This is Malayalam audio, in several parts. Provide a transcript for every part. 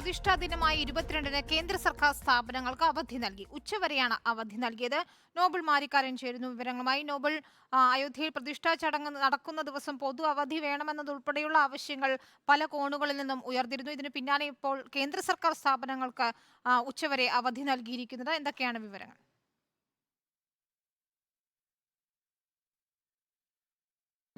പ്രതിഷ്ഠാ ദിനമായ 22-ന് കേന്ദ്ര സർക്കാർ സ്ഥാപനങ്ങൾക്ക് അവധി നൽകി. ഉച്ചവരെയാണ് അവധി നൽകിയത്. നോബിൾ മാരിക്കാരൻ ചേരുന്നു വിവരങ്ങളുമായി. നോബിൾ, അയോധ്യയിൽ പ്രതിഷ്ഠാ ചടങ്ങ് നടക്കുന്ന ദിവസം പൊതു അവധി വേണമെന്നതുൾപ്പെടെയുള്ള ആവശ്യങ്ങൾ പല കോണുകളിൽ നിന്നും ഉയർന്നിരുന്നു. ഇതിന് പിന്നാലെ ഇപ്പോൾ കേന്ദ്ര സർക്കാർ സ്ഥാപനങ്ങൾക്ക് ഉച്ചവരെ അവധി നൽകിയിരിക്കുന്നത്. എന്തൊക്കെയാണ് വിവരങ്ങൾ?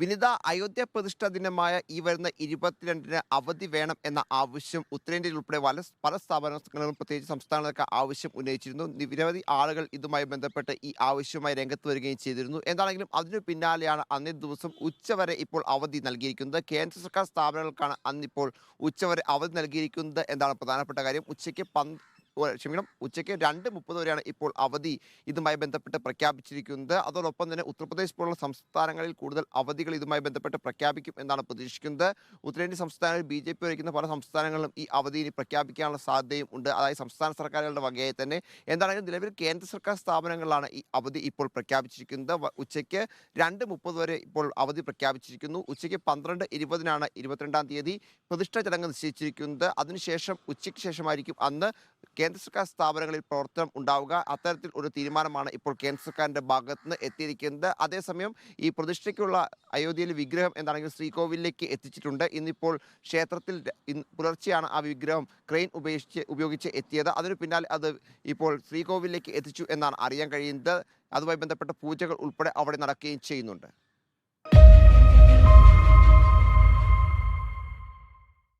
വിനിത, അയോധ്യ പ്രതിഷ്ഠാ ദിനമായ ഈ വരുന്ന 22-ന് അവധി വേണം എന്ന ആവശ്യം ഉത്തരേന്ത്യയിൽ ഉൾപ്പെടെ പല സ്ഥാപനങ്ങളും പ്രത്യേകിച്ച് സംസ്ഥാനങ്ങളൊക്കെ ആവശ്യം ഉന്നയിച്ചിരുന്നു. നിരവധി ആളുകൾ ഇതുമായി ബന്ധപ്പെട്ട് ഈ ആവശ്യവുമായി രംഗത്ത് വരികയും ചെയ്തിരുന്നു. എന്താണെങ്കിലും അതിനു പിന്നാലെയാണ് അന്നേ ദിവസം ഉച്ചവരെ ഇപ്പോൾ അവധി നൽകിയിരിക്കുന്നത്. കേന്ദ്ര സർക്കാർ സ്ഥാപനങ്ങൾക്കാണ് അന്നിപ്പോൾ ഉച്ചവരെ അവധി നൽകിയിരിക്കുന്നത് എന്നാണ് പ്രധാനപ്പെട്ട കാര്യം. ഉച്ചയ്ക്ക് 2:30 വരെയാണ് ഇപ്പോൾ അവധി ഇതുമായി ബന്ധപ്പെട്ട് പ്രഖ്യാപിച്ചിരിക്കുന്നത്. അതോടൊപ്പം തന്നെ ഉത്തർപ്രദേശ് പോലുള്ള സംസ്ഥാനങ്ങളിൽ കൂടുതൽ അവധികൾ ഇതുമായി ബന്ധപ്പെട്ട് പ്രഖ്യാപിക്കും എന്നാണ് പ്രതീക്ഷിക്കുന്നത്. ഉത്തരേന്ത്യൻ സംസ്ഥാനങ്ങളിൽ BJP ഭരിക്കുന്ന പല സംസ്ഥാനങ്ങളിലും ഈ അവധി ഇനി പ്രഖ്യാപിക്കാനുള്ള സാധ്യതയും ഉണ്ട്. അതായത് സംസ്ഥാന സർക്കാരുകളുടെ വകയായി തന്നെ. എന്താണെങ്കിലും നിലവിൽ കേന്ദ്ര സർക്കാർ സ്ഥാപനങ്ങളിലാണ് ഈ അവധി ഇപ്പോൾ പ്രഖ്യാപിച്ചിരിക്കുന്നത്. ഉച്ചയ്ക്ക് 2:30 വരെ ഇപ്പോൾ അവധി പ്രഖ്യാപിച്ചിരിക്കുന്നു. ഉച്ചയ്ക്ക് 12:20-നാണ് 22-ാം തീയതി പ്രതിഷ്ഠാ ചടങ്ങ് നിശ്ചയിച്ചിരിക്കുന്നത്. അതിനുശേഷം ഉച്ചയ്ക്ക് ശേഷമായിരിക്കും അന്ന് കേന്ദ്ര സർക്കാർ സ്ഥാപനങ്ങളിൽ പ്രവർത്തനം ഉണ്ടാവുക. അത്തരത്തിൽ ഒരു തീരുമാനമാണ് ഇപ്പോൾ കേന്ദ്ര സർക്കാരിന്റെ ഭാഗത്ത് നിന്ന് എത്തിയിരിക്കുന്നത്. അതേസമയം ഈ പ്രതിഷ്ഠയ്ക്കുള്ള അയോധ്യയിലെ വിഗ്രഹം എന്താണെങ്കിലും ശ്രീകോവിലേക്ക് എത്തിച്ചിട്ടുണ്ട്. ഇന്നിപ്പോൾ ക്ഷേത്രത്തിൽ പുലർച്ചെയാണ് ആ വിഗ്രഹം ക്രെയിൻ ഉപയോഗിച്ച് എത്തിയത്. അതിനു പിന്നാലെ അത് ഇപ്പോൾ ശ്രീകോവിലേക്ക് എത്തിച്ചു എന്നാണ് അറിയാൻ കഴിയുന്നത്. അതുമായി ബന്ധപ്പെട്ട പൂജകൾ ഉൾപ്പെടെ അവിടെ നടക്കുകയും ചെയ്യുന്നുണ്ട്.